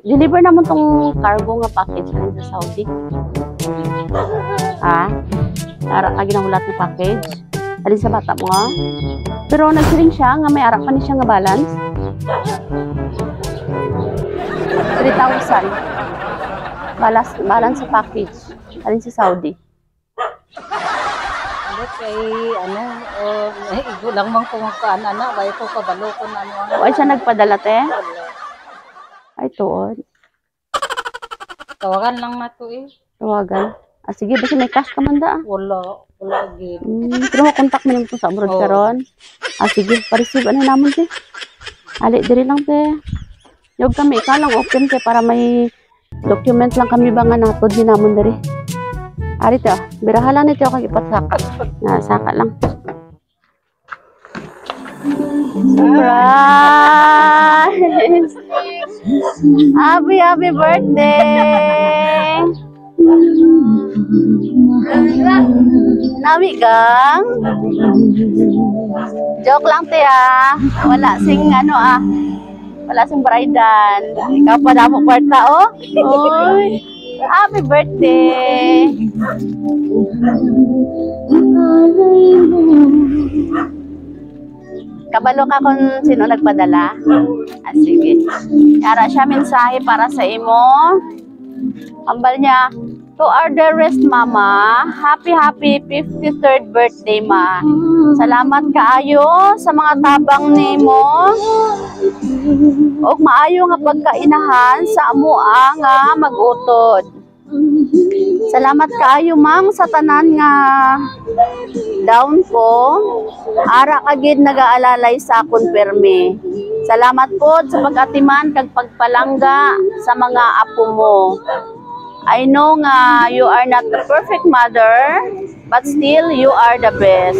Deliver naman tong cargo nga package rin sa Saudi. Ha? Arak lagi na hulat na package. Alin sa bata mo nga. Pero nagsiring siya nga may arak pa ni siya nga balance. 3,000. Balance sa package. Alin sa Saudi. Kay igo lang mang kumagkaan bay ko kabalo ko na Ay siya nagpadala te? Ay tuod. Tawagan lang na to Tawagan. Sige, basta may cash ka man da. Wala gid. Pero makontak mo nimo sa abroad karon. Sige, pa-receive ano namon te. Ali diri lang te. Yog kami ka lang open te para may document lang kami ba nga natod ni namon diri. Ari to, birahala nito kag ipatsaka. Na saka lang. Surprise! Happy birthday! Nami gang? Joke lang te Wala sing wala sing bridal. Ikaw pa na mo kwarta Oy! Happy birthday! Kabalo ka kung sino nagpadala? Sige. Yara siya mensahe para sa imo. Ambal niya, to our dearest mama, happy 53rd birthday ma. Salamat kaayo sa mga tabang nimo. Og maayo nga pagkainahan sa amoa nga mag-utod. Salamat kaayo ma'am sa tanan nga down ko. Ara kagid nagaalalay sa akon permi. Salamat po sa pag-atiman kag pagpalangga sa mga apo mo. I know nga you are not the perfect mother, but still you are the best.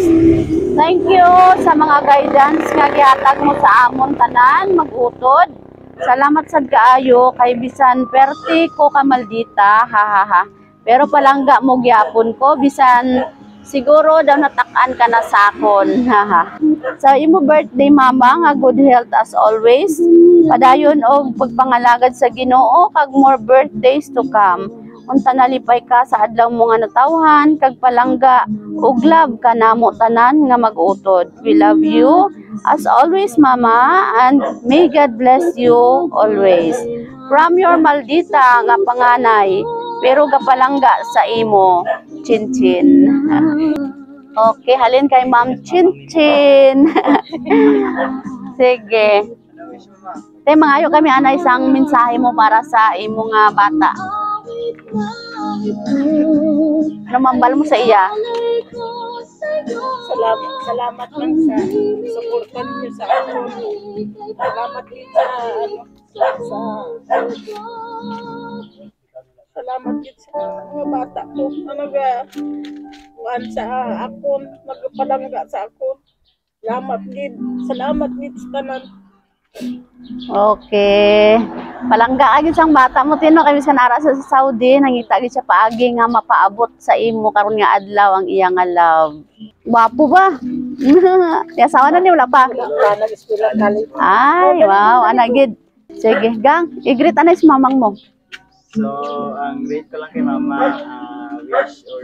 Thank you sa mga guidance nga gihatag mo sa amon tanan mag-utod. Salamat sad kaayo kay bisan perti ko ka maldita, ha. Pero palangga mo gyapon ko bisan siguro daw natak-an ka na sa akon, ha. Sa imo birthday mama nga good health as always. Padayon og pagpangalagad sa Ginoo kag more birthdays to come. Unta nalipay ka sa adlaw mo nga natawhan kag palangga ug love ka namo tanan nga mag-utod. We love you as always mama and may God bless you always. From your maldita nga panganay pero gapalangga sa imo, Chinchin. Okay, halin kay Ma'am Chinchin. Sige. Te mangayo kami ana isang mensahe mo para sa imo nga bata. Ano mambal mo sa iya? Salamat lang sa suportan niyo sa ako. Salamat din salamat din sa mga bata ko. Sa akon, magpalangga sa akon. Salamat din sa tanan. Okay. Palangga agad sang bata mo tino kay bisan ara sa Saudi nangita gid siya paagi nga mapaabot sa imo karon nga adlaw ang iya nga love. Gwapo ba? Yasawa na ni wala pa. Ay, wow, ana gid. Sige, gang, i-greet anay si mamang mo. So, ang greet ko lang kay mama, wish or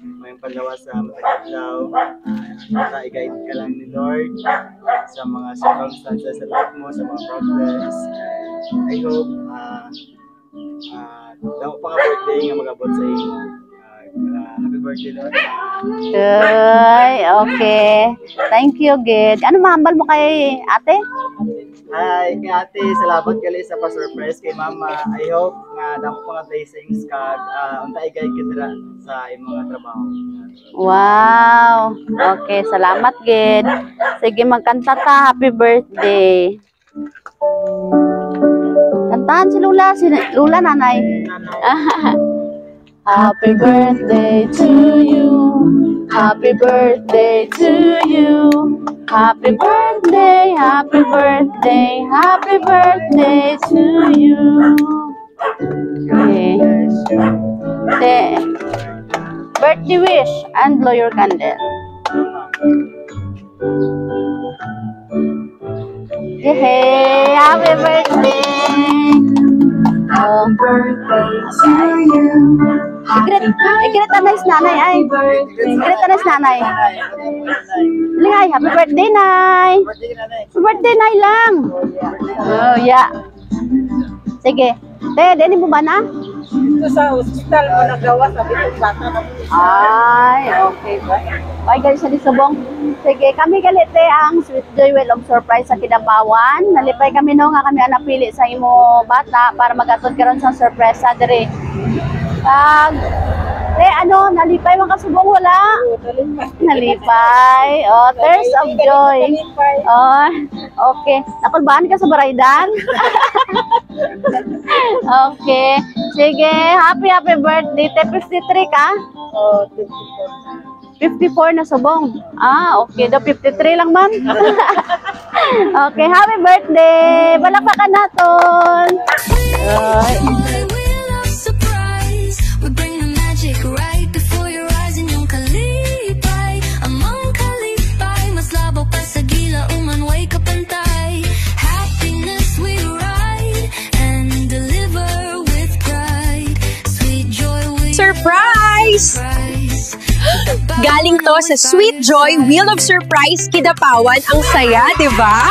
may pagawa sa matagalaw, i-guide ka lang ni Lord sa mga circumstances sa life mo, sa mga problems. I hope daw pa ka birthday nga mag-abot sa inyo. Happy birthday, Lord. Ay, okay. Thank you, Gid. Ano mahambal mo kay ate? Hi, kay ate, salamat gali sa pa-surprise kay mama. I hope nga damo pa nga blessings kag unta i-guide kita sa imong mga trabaho. Wow. Okay, salamat, Gid. Sige, magkanta ta. Happy birthday. Kantahan si Lula, nanay. Happy birthday to you. Happy birthday to you. Happy birthday, happy birthday, happy birthday to you. Okay. Birthday wish and blow your candle. Yay! Happy birthday! Ikrit na is nanay ay. Ikrit na is nanay. Lingay, happy birthday, Nay. Happy birthday, Nay lang. Oh, yeah. Sige. Te, dini mo ba na? Ito sa hospital mo nagawa, sabi ko bata na po. Ay, okay ba? Bye guys, sa Subong. Sige, kami galite ang Sweet Joy Well of Surprise sa Kidapawan. Nalipay kami no nga kami ang napili sa imo bata para magatod karon sa surprise sa dire. Ano, nalipay man ka Subong wala? Nalipay. Oh, tears of joy. Oh, okay. Nakulbaan ka sa baraydan? Okay. Sige, happy birthday. 53 ka? Oh, 54 na Subong. Ah, okay. Do 53 lang man. Okay, happy birthday. Palakpakan naton. Ay. Surprise! Galing to sa Sweet Joy Wheel of Surprise Kidapawan. Ang saya, di ba?